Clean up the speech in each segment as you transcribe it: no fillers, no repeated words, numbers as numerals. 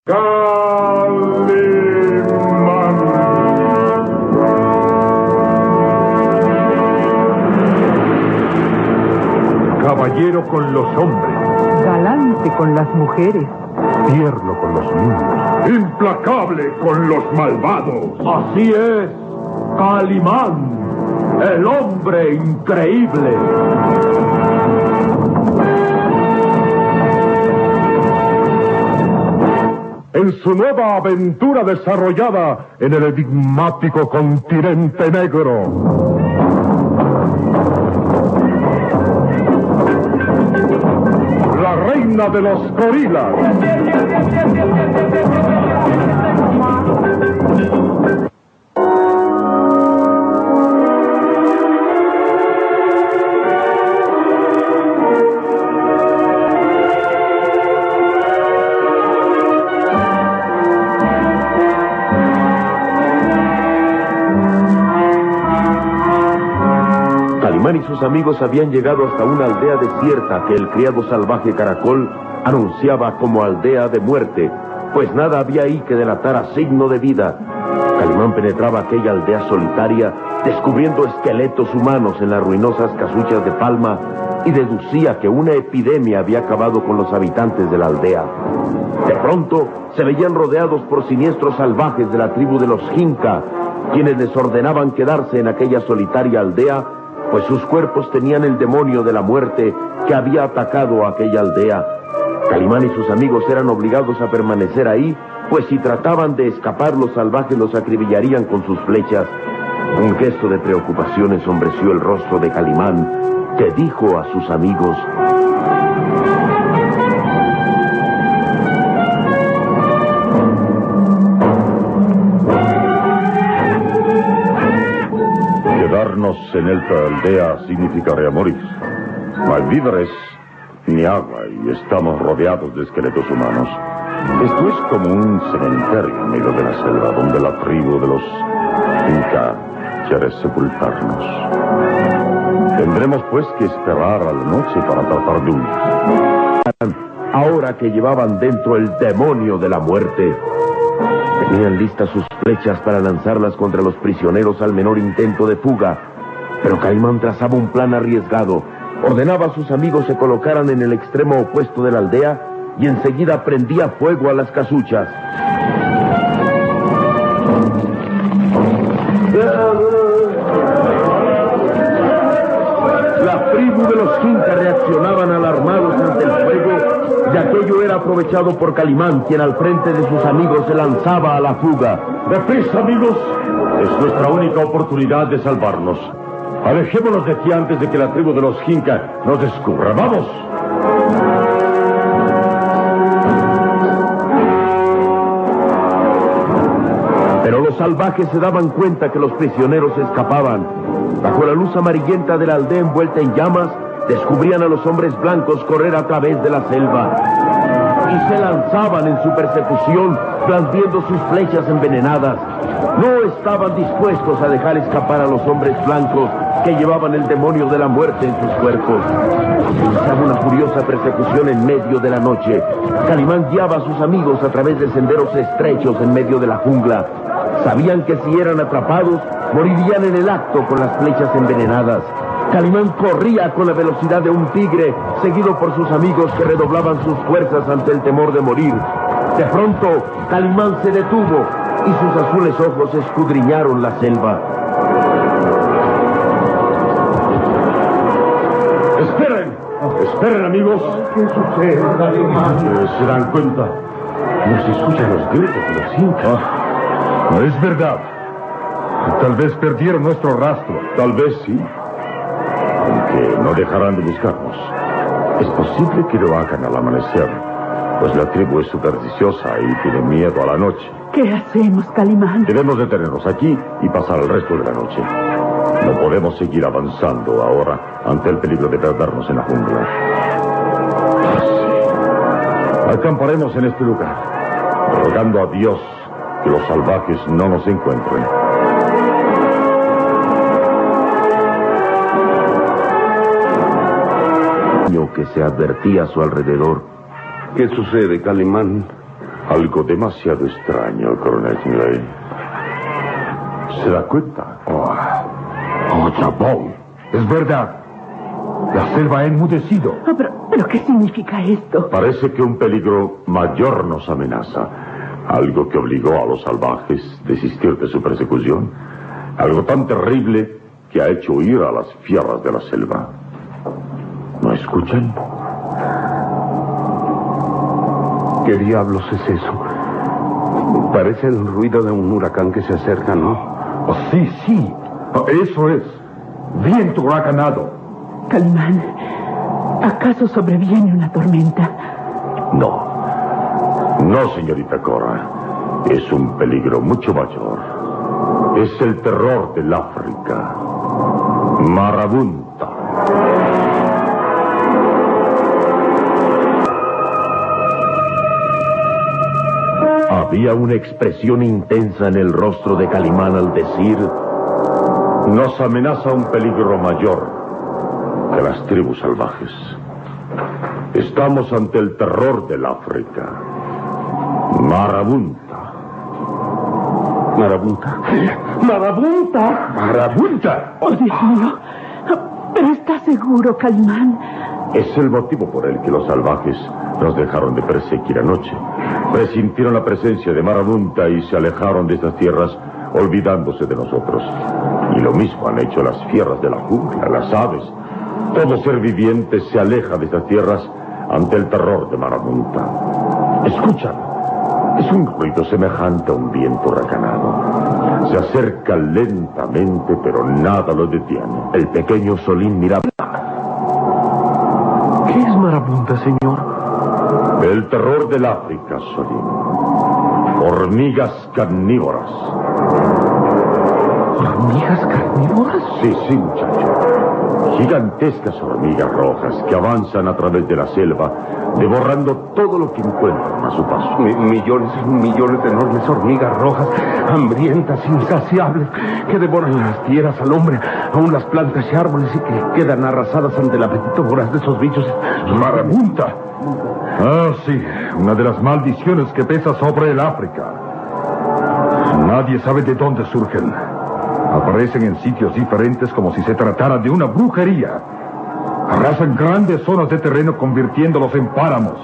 Calimán. Caballero con los hombres, galante con las mujeres, tierno con los niños, Implacable con los malvados. Así es, Calimán, el hombre increíble. en su nueva aventura desarrollada en el enigmático continente negro. La reina de los gorilas. Calimán y sus amigos habían llegado hasta una aldea desierta que el criado salvaje Caracol anunciaba como aldea de muerte, pues nada había ahí que delatara signo de vida. Calimán penetraba aquella aldea solitaria, descubriendo esqueletos humanos en las ruinosas casuchas de palma, y deducía que una epidemia había acabado con los habitantes de la aldea. De pronto se veían rodeados por siniestros salvajes de la tribu de los Jinca, quienes les ordenaban quedarse en aquella solitaria aldea, pues sus cuerpos tenían el demonio de la muerte que había atacado a aquella aldea. Calimán y sus amigos eran obligados a permanecer ahí, pues si trataban de escapar, los salvajes los acribillarían con sus flechas. Un gesto de preocupación ensombreció el rostro de Calimán, que dijo a sus amigos: Quedarnos en esta aldea significaría morir. No hay víveres ni agua y estamos rodeados de esqueletos humanos. Esto es como un cementerio en medio de la selva donde la tribu de los Inca quiere sepultarnos. Tendremos pues que esperar a la noche para tratar de huir. Ahora que llevaban dentro el demonio de la muerte, tenían listas sus flechas para lanzarlas contra los prisioneros al menor intento de fuga. Pero Calimán trazaba un plan arriesgado. Ordenaba a sus amigos se colocaran en el extremo opuesto de la aldea y enseguida prendía fuego a las casuchas. La tribu de los Jinca reaccionaban alarmados ante el fuego, y aquello era aprovechado por Calimán, quien al frente de sus amigos se lanzaba a la fuga. ¡Deprisa, amigos! Es nuestra única oportunidad de salvarnos. Alejémonos de aquí antes de que la tribu de los Jinca nos descubra. ¡Vamos! Pero los salvajes se daban cuenta que los prisioneros escapaban. Bajo la luz amarillenta de la aldea envuelta en llamas, descubrían a los hombres blancos correr a través de la selva. Y se lanzaban en su persecución, blandiendo sus flechas envenenadas. No estaban dispuestos a dejar escapar a los hombres blancos que llevaban el demonio de la muerte en sus cuerpos. Iniciaba una furiosa persecución en medio de la noche. Calimán guiaba a sus amigos a través de senderos estrechos en medio de la jungla. Sabían que si eran atrapados, morirían en el acto con las flechas envenenadas. Calimán corría con la velocidad de un tigre, seguido por sus amigos que redoblaban sus fuerzas ante el temor de morir. De pronto, Calimán se detuvo y sus azules ojos escudriñaron la selva. ¡Esperen! ¡Esperen, amigos! ¿Qué sucede, Calimán? ¿Se dan cuenta? No se escuchan los gritos de los Incas. No es verdad. Tal vez perdieron nuestro rastro. Tal vez sí. Aunque no dejarán de buscarnos. Es posible que lo hagan al amanecer, pues la tribu es supersticiosa y tiene miedo a la noche. ¿qué hacemos, Calimán? Debemos detenernos aquí y pasar el resto de la noche. No podemos seguir avanzando ahora ante el peligro de perdernos en la jungla. Sí. Acamparemos en este lugar, rogando a Dios que los salvajes no nos encuentren. Que se advertía a su alrededor. ¿Qué sucede, Calimán? Algo demasiado extraño, coronel Finlay. ¿Se da cuenta? Oh, Chapón, es verdad. La selva ha enmudecido. ¿Pero qué significa esto? Parece que un peligro mayor nos amenaza. Algo que obligó a los salvajes a desistir de su persecución. Algo tan terrible que ha hecho huir a las fieras de la selva. ¿No escuchan? ¿Qué diablos es eso? Parece el ruido de un huracán que se acerca, ¿no? Oh, sí, sí. Eso es. Viento huracanado. Calimán, ¿acaso sobreviene una tormenta? No. No, señorita Cora. Es un peligro mucho mayor. Es el terror del África. Marabunta. Había una expresión intensa en el rostro de Calimán al decir: nos amenaza un peligro mayor que las tribus salvajes. Estamos ante el terror del África. Marabunta. ¿Marabunta? ¡Marabunta! ¡Marabunta! ¡Oh, Dios mío! ¿Pero está seguro, Calimán? Es el motivo por el que los salvajes nos dejaron de perseguir anoche. Presintieron la presencia de Marabunta y se alejaron de estas tierras, olvidándose de nosotros. Y lo mismo han hecho las fieras de la jungla, las aves. Todo ser viviente se aleja de estas tierras ante el terror de Marabunta. Escuchan. Es un ruido semejante a un viento huracanado. Se acerca lentamente, pero nada lo detiene. El pequeño Solín miraba. ¿Qué es Marabunta, señor? El terror del África, Solín. Hormigas carnívoras. ¿Hormigas carnívoras? Sí, muchacho. Gigantescas hormigas rojas que avanzan a través de la selva, devorando todo lo que encuentran a su paso. Millones y millones de enormes hormigas rojas, hambrientas, insaciables, que devoran las tierras al hombre, aún las plantas y árboles, y que quedan arrasadas ante el apetito voraz de esos bichos. ¡Marabunta! Ah, sí, una de las maldiciones que pesa sobre el África. Nadie sabe de dónde surgen. Aparecen en sitios diferentes como si se tratara de una brujería. Arrasan grandes zonas de terreno convirtiéndolos en páramos.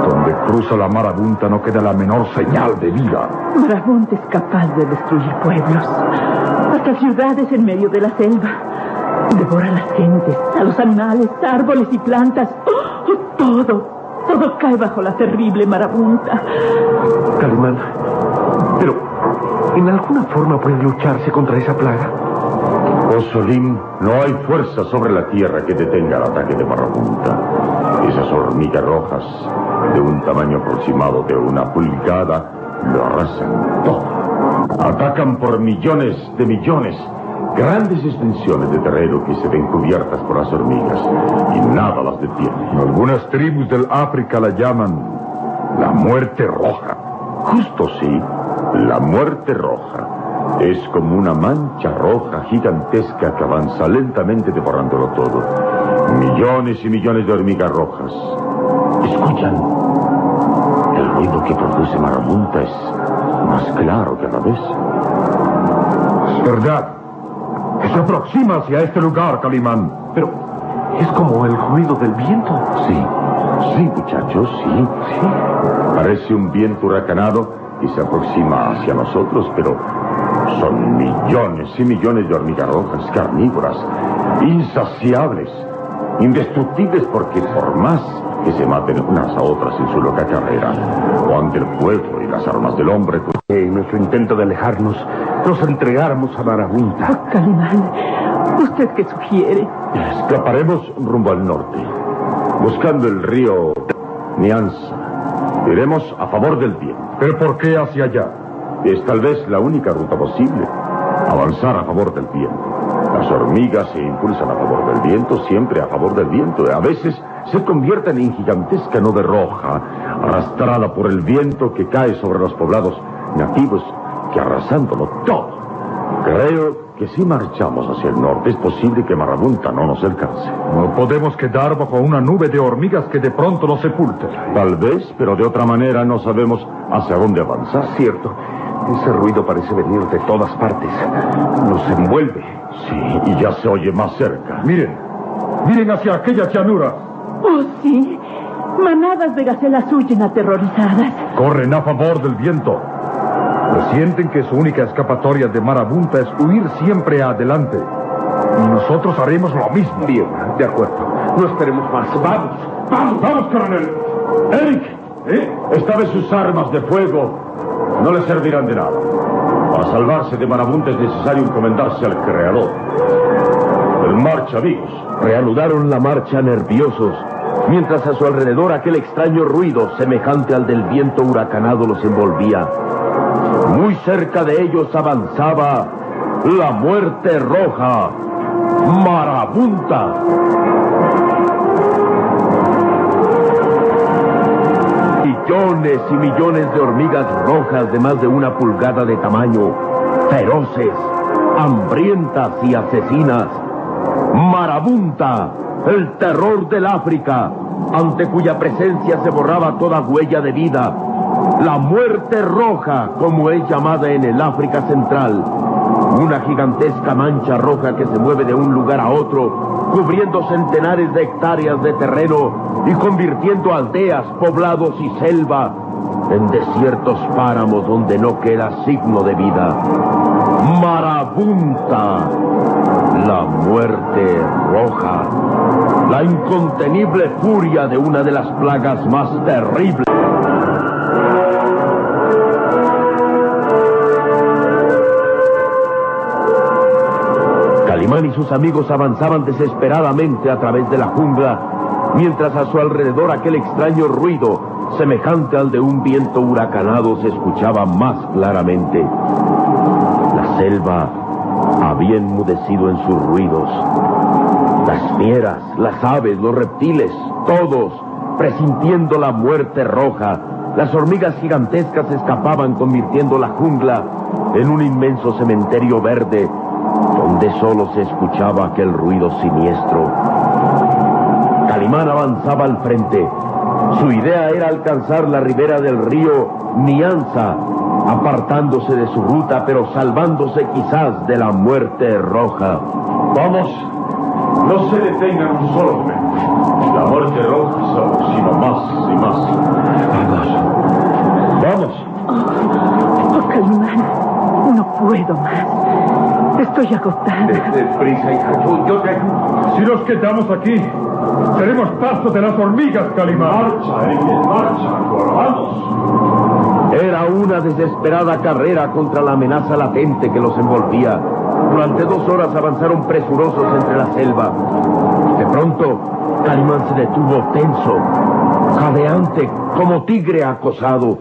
Donde cruza la marabunta no queda la menor señal de vida. Marabunta es capaz de destruir pueblos, hasta ciudades en medio de la selva. Devora a las gentes, a los animales, árboles y plantas. Todo cae bajo la terrible marabunta. Calimán, pero ¿en alguna forma puede lucharse contra esa plaga? Oh, Solín, no hay fuerza sobre la tierra que detenga el ataque de Marabunta. Esas hormigas rojas, de un tamaño aproximado de 1 pulgada, lo arrasan todo. Atacan por millones de millones. Grandes extensiones de terreno que se ven cubiertas por las hormigas y nada las detiene. Algunas tribus del África la llaman la muerte roja. Justo sí, la muerte roja. Es como una mancha roja gigantesca que avanza lentamente devorándolo todo. Millones y millones de hormigas rojas. ¿Escuchan? El ruido que produce Marabunta es más claro que a la vez. Es verdad. Se aproxima hacia este lugar, Calimán. Pero es como el ruido del viento. Sí, muchachos, sí. Parece un viento huracanado y se aproxima hacia nosotros, pero son millones y millones de hormigas rojas carnívoras, insaciables, indestructibles, porque por más que se maten unas a otras en su loca carrera, o ante el fuego y las armas del hombre, En nuestro intento de alejarnos, nos entregáramos a Marabunta. Oh, Calimán, ¿usted qué sugiere? escaparemos rumbo al norte, buscando el río Nyanza. Iremos a favor del viento. ¿Pero por qué hacia allá? Es tal vez la única ruta posible. Avanzar a favor del viento. Las hormigas se impulsan a favor del viento, siempre a favor del viento. A veces se convierten en gigantesca nube roja, arrastrada por el viento que cae sobre los poblados nativos, que arrasándolo todo, Creo que si marchamos hacia el norte es posible que Marabunta no nos alcance. No podemos quedar bajo una nube de hormigas que de pronto nos sepulte. Tal vez, pero de otra manera no sabemos hacia dónde avanzar. Cierto. Ese ruido parece venir de todas partes. Nos envuelve. Sí, y ya se oye más cerca. Miren hacia aquella llanura. Oh, sí. Manadas de gacelas huyen aterrorizadas. Corren a favor del viento. Sienten que su única escapatoria de Marabunta es huir siempre adelante. Y nosotros haremos lo mismo. Bien, de acuerdo. No esperemos más. ¡Vamos, coronel! ¡Eric! Esta vez sus armas de fuego no le servirán de nada. Para salvarse de Marabunta es necesario encomendarse al Creador. En marcha, amigos. Reanudaron la marcha nerviosos, mientras a su alrededor aquel extraño ruido, semejante al del viento huracanado, los envolvía. Muy cerca de ellos avanzaba la muerte roja, Marabunta. Millones y millones de hormigas rojas de más de 1 pulgada de tamaño, feroces, hambrientas y asesinas. Marabunta, el terror del África, ante cuya presencia se borraba toda huella de vida. La muerte roja, como es llamada en el África Central. Una gigantesca mancha roja que se mueve de un lugar a otro, cubriendo centenares de hectáreas de terreno y convirtiendo aldeas, poblados y selva en desiertos páramos donde no queda signo de vida. Marabunta, la muerte roja, la incontenible furia de una de las plagas más terribles. Calimán y sus amigos avanzaban desesperadamente a través de la jungla, mientras a su alrededor aquel extraño ruido, semejante al de un viento huracanado, se escuchaba más claramente. La selva había enmudecido en sus ruidos. Las fieras, las aves, los reptiles, todos, presintiendo la muerte roja, las hormigas gigantescas escapaban, convirtiendo la jungla en un inmenso cementerio verde, donde solo se escuchaba aquel ruido siniestro. Calimán avanzaba al frente. Su idea era alcanzar la ribera del río Nianza, apartándose de su ruta, pero salvándose quizás de la muerte roja. Vamos, no se detengan un solo momento. La muerte roja se aproxima más y más. Vamos. Oh, Calimán, no puedo más. Estoy agotada. Prisa, hija. Yo te ayudo. Si nos quedamos aquí, seremos pasto de las hormigas, Calimán. Marcha, Eric, marcha. Vamos. Era una desesperada carrera contra la amenaza latente que los envolvía. Durante 2 horas avanzaron presurosos entre la selva. De pronto, Calimán se detuvo tenso, jadeante, como tigre acosado.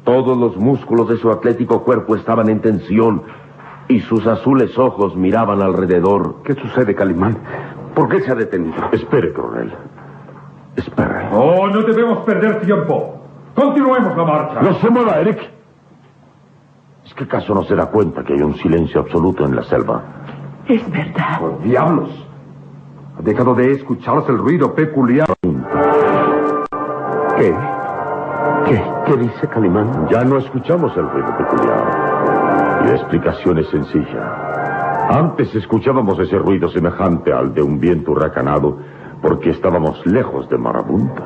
Todos los músculos de su atlético cuerpo estaban en tensión y sus azules ojos miraban alrededor. ¿Qué sucede, Calimán? ¿Por qué se ha detenido? Espere, coronel. Espere. Oh, no debemos perder tiempo. Continuemos la marcha. No se mueva, Eric. ¿Es que acaso no se da cuenta que hay un silencio absoluto en la selva? Es verdad. ¡Por diablos! Ha dejado de escucharse el ruido peculiar. ¿Qué dice Calimán? Ya no escuchamos el ruido peculiar. Y la explicación es sencilla. Antes escuchábamos ese ruido semejante al de un viento huracanado porque estábamos lejos de Marabunta.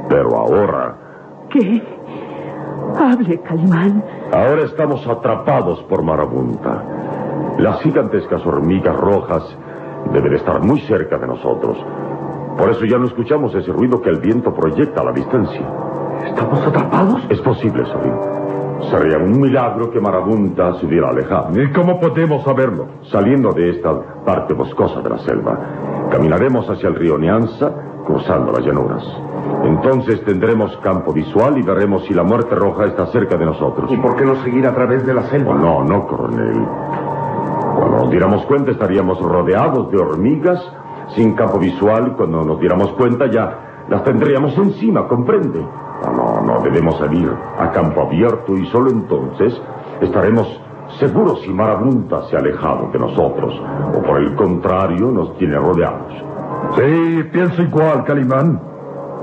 Pero ahora... ¿Qué? Hable, Calimán. Ahora estamos atrapados por Marabunta. Las gigantescas hormigas rojas deben estar muy cerca de nosotros. Por eso ya no escuchamos ese ruido que el viento proyecta a la distancia. ¿Estamos atrapados? Es posible, Sorín. Sería un milagro que Marabunta se hubiera alejado. ¿Y cómo podemos saberlo? Saliendo de esta parte boscosa de la selva, caminaremos hacia el río Nianza, cruzando las llanuras. Entonces tendremos campo visual y veremos si la muerte roja está cerca de nosotros. ¿Y por qué no seguir a través de la selva? No, coronel. Cuando nos diéramos cuenta estaríamos rodeados de hormigas, sin campo visual. Cuando nos diéramos cuenta ya las tendríamos encima, ¿comprende? No, debemos salir a campo abierto y solo entonces estaremos Seguro si Marabunta se ha alejado de nosotros, o por el contrario, nos tiene rodeados. Sí, pienso igual, Calimán.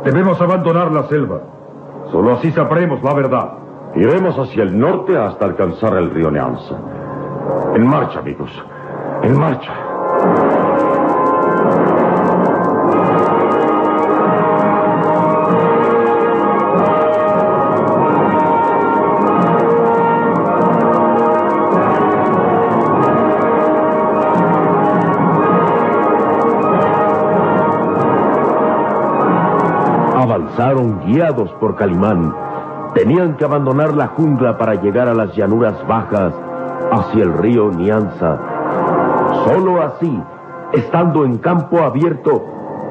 Debemos abandonar la selva. Solo así sabremos la verdad. Iremos hacia el norte hasta alcanzar el río Neanza. En marcha, amigos. En marcha. Avanzaron guiados por Calimán. Tenían que abandonar la jungla para llegar a las llanuras bajas, hacia el río Nianza. Solo así, estando en campo abierto,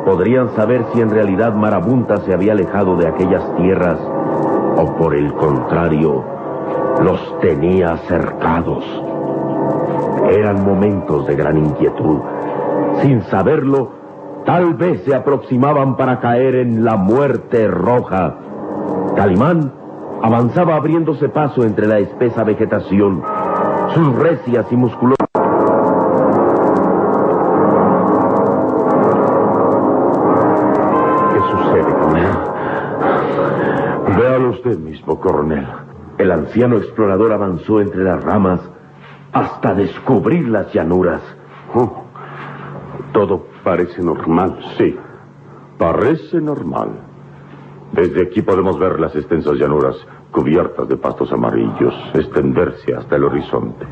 podrían saber si en realidad Marabunta se había alejado de aquellas tierras, o por el contrario, los tenía cercados. Eran momentos de gran inquietud. Sin saberlo, tal vez se aproximaban para caer en la muerte roja. Calimán avanzaba abriéndose paso entre la espesa vegetación. Sus recias y musculosas... ¿Qué sucede con él? Véalo usted mismo, coronel. El anciano explorador avanzó entre las ramas hasta descubrir las llanuras. Todo parece normal. Sí, parece normal. Desde aquí podemos ver las extensas llanuras cubiertas de pastos amarillos extenderse hasta el horizonte.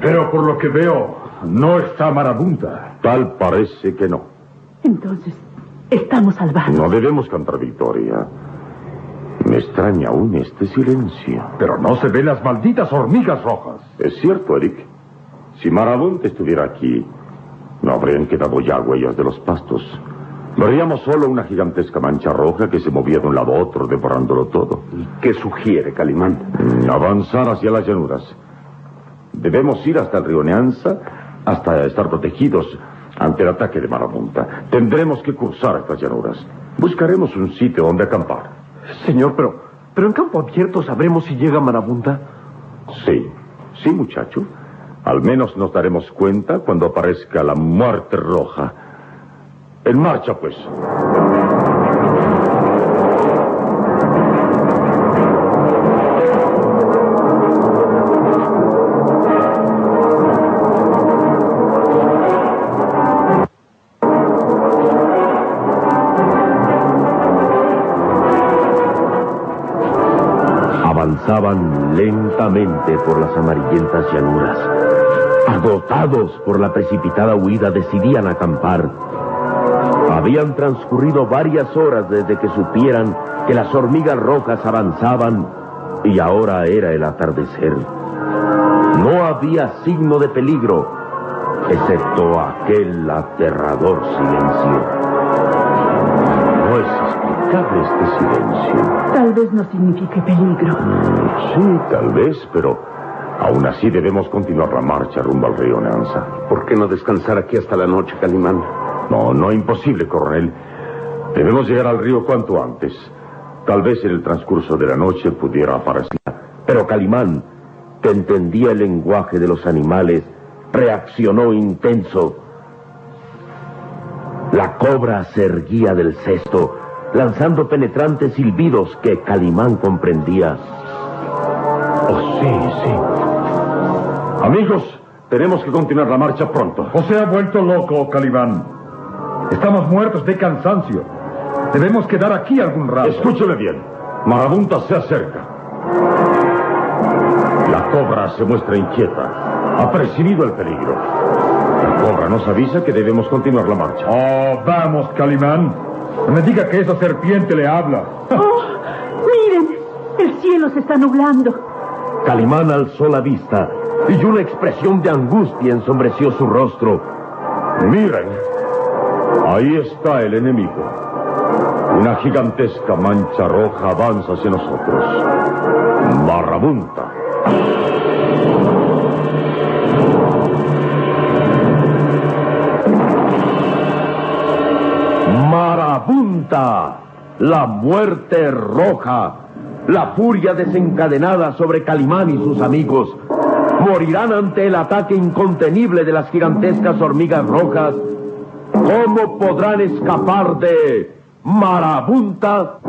Pero por lo que veo, no está Marabunta. Tal parece que no. Entonces, estamos salvados. No debemos cantar victoria. Me extraña aún este silencio. Pero no se ven las malditas hormigas rojas. Es cierto, Eric. Si Marabunta estuviera aquí, no habrían quedado ya huellas de los pastos. Veríamos solo una gigantesca mancha roja que se movía de un lado a otro, devorándolo todo. ¿Y qué sugiere, Calimán? Avanzar hacia las llanuras. Debemos ir hasta el río Neanza, hasta estar protegidos ante el ataque de Marabunta. Tendremos que cruzar estas llanuras. Buscaremos un sitio donde acampar. Señor, pero en campo abierto sabremos si llega Marabunta. Sí, muchacho. Al menos nos daremos cuenta cuando aparezca la muerte roja. En marcha, pues. Avanzaban lentamente por las amarillentas llanuras. Agotados por la precipitada huida, decidían acampar. Habían transcurrido varias horas desde que supieran que las hormigas rojas avanzaban, y ahora era el atardecer. No había signo de peligro, excepto aquel aterrador silencio. No es explicable este silencio. Tal vez no signifique peligro. Sí, tal vez, pero aún así debemos continuar la marcha rumbo al río Neanza. ¿Por qué no descansar aquí hasta la noche, Calimán? No, imposible, coronel. Debemos llegar al río cuanto antes. Tal vez en el transcurso de la noche pudiera aparecer. Pero Calimán, que entendía el lenguaje de los animales, reaccionó intenso. La cobra se erguía del cesto, lanzando penetrantes silbidos que Calimán comprendía. Oh, sí. Amigos, tenemos que continuar la marcha pronto. ¿O se ha vuelto loco, Calimán? Estamos muertos de cansancio. Debemos quedar aquí algún rato. Escúcheme bien. Marabunta se acerca. La cobra se muestra inquieta. Ha percibido el peligro. La cobra nos avisa que debemos continuar la marcha. Oh, vamos, Calimán. No me diga que esa serpiente le habla. ¡Oh! ¡Miren! El cielo se está nublando. Calimán alzó la vista y una expresión de angustia ensombreció su rostro. Miren, ahí está el enemigo. Una gigantesca mancha roja avanza hacia nosotros. Marabunta. Marabunta, la muerte roja, la furia desencadenada sobre Calimán y sus amigos. morirán ante el ataque incontenible de las gigantescas hormigas rojas. ¿Cómo podrán escapar de Marabunta?